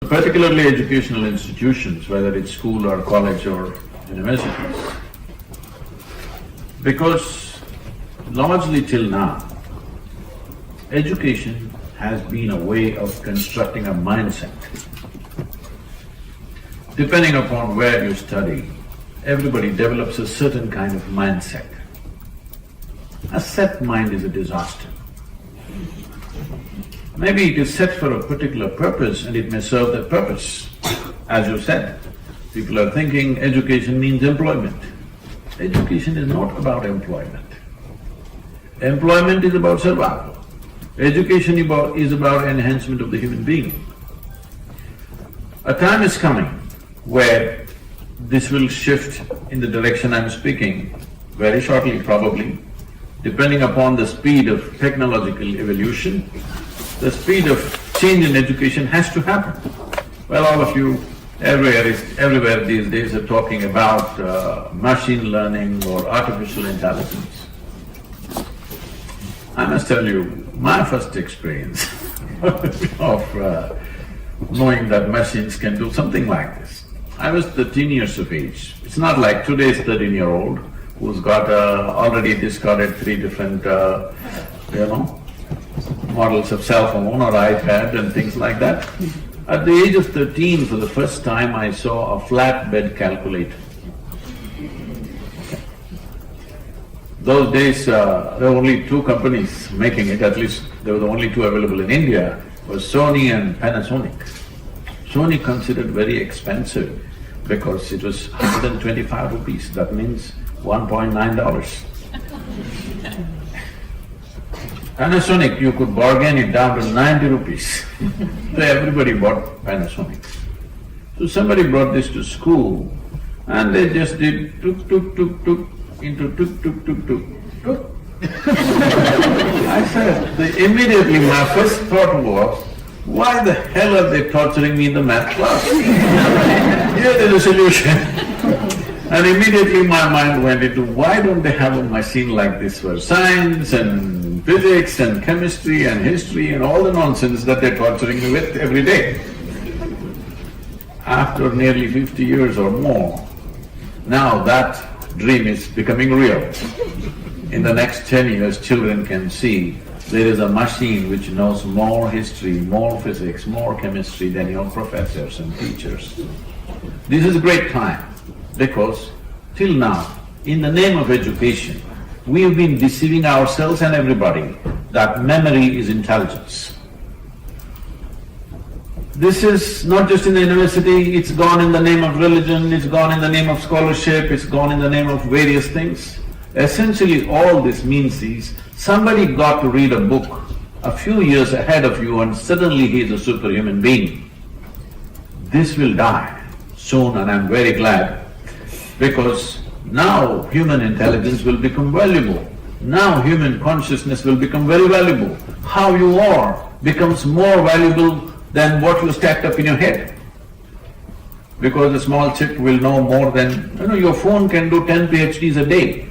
particularly educational institutions, whether it's school or college or universities, because largely till now, education has been a way of constructing a mindset. Depending upon where you study, everybody develops a certain kind of mindset. A set mind is a disaster. Maybe it is set for a particular purpose and it may serve that purpose. As you said, people are thinking education means employment. Education is not about employment. Employment is about survival. Education is about enhancement of the human being. A time is coming where this will shift in the direction I'm speaking very shortly probably, depending upon the speed of technological evolution. The speed of change in education has to happen. Well, all of you everywhere these days are talking about machine learning or artificial intelligence. I must tell you, my first experience of knowing that machines can do something like this. I was 13 years of age. It's not like today's 13-year-old who's got already discarded 3 different, models of cell phone or iPad and things like that. At the age of 13, for the first time, I saw a flatbed calculator. Those days, there were only 2 companies making it, at least there were the only 2 available in India, was Sony and Panasonic. Sony considered very expensive because it was 125 rupees, that means $1.9. Panasonic, you could bargain it down to 90 rupees. So everybody bought Panasonic. So somebody brought this to school and they just did tuk tuk tuk tuk into tuk tuk tuk tuk tuk. I said, immediately my first thought was, why the hell are they torturing me in the math class? Here there's a solution. And immediately my mind went into, why don't they have a machine like this for science and physics and chemistry and history and all the nonsense that they're torturing me with every day. After nearly 50 years or more, now that dream is becoming real. In the next 10 years, children can see there is a machine which knows more history, more physics, more chemistry than your professors and teachers. This is a great time because till now, in the name of education, we have been deceiving ourselves and everybody that memory is intelligence. This is not just in the university, it's gone in the name of religion, it's gone in the name of scholarship, it's gone in the name of various things. Essentially all this means is, somebody got to read a book a few years ahead of you and suddenly he is a superhuman being. This will die soon and I'm very glad because now human intelligence will become valuable. Now human consciousness will become very valuable. How you are becomes more valuable than what you stacked up in your head. Because a small chip will know more than… your phone can do 10 PhDs a day.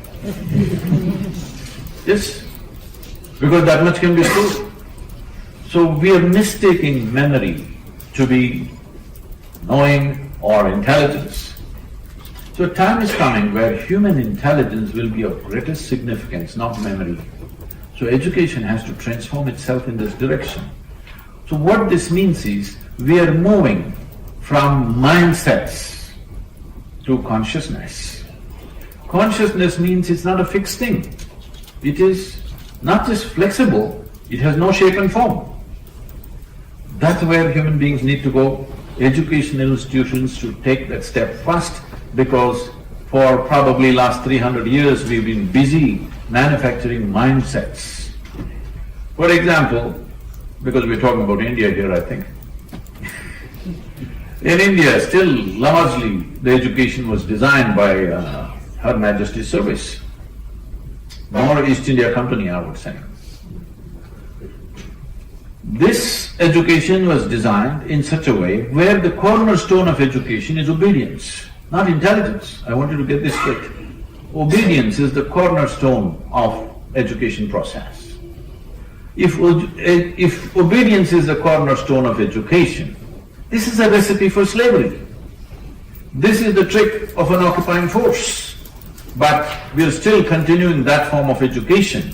Yes, because that much can be stored. So we are mistaking memory to be knowing or intelligence. So time is coming where human intelligence will be of greatest significance, not memory. So education has to transform itself in this direction. So what this means is, we are moving from mindsets to consciousness. Consciousness means it's not a fixed thing. It is not just flexible, it has no shape and form. That's where human beings need to go. Educational institutions should take that step first, because for probably last 300 years we've been busy manufacturing mindsets. For example, because we're talking about India here, I think. In India, still largely the education was designed by Her Majesty's Service, more East India Company, I would say. This education was designed in such a way where the cornerstone of education is obedience, not intelligence. I want you to get this straight. Obedience is the cornerstone of education process. If obedience is the cornerstone of education, This is a recipe for slavery. This is the trick of an occupying force. But we are still continuing that form of education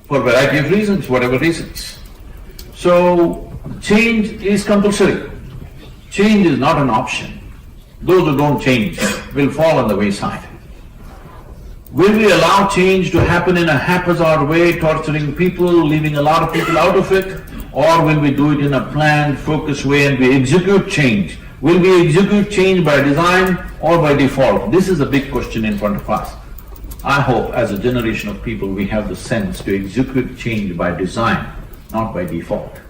for a variety of reasons, whatever reasons. So, change is compulsory. Change is not an option. Those who don't change will fall on the wayside. Will we allow change to happen in a haphazard way, torturing people, leaving a lot of people out of it? Or will we do it in a planned, focused way and we execute change? Will we execute change by design or by default? This is a big question in front of us. I hope as a generation of people we have the sense to execute change by design, not by default.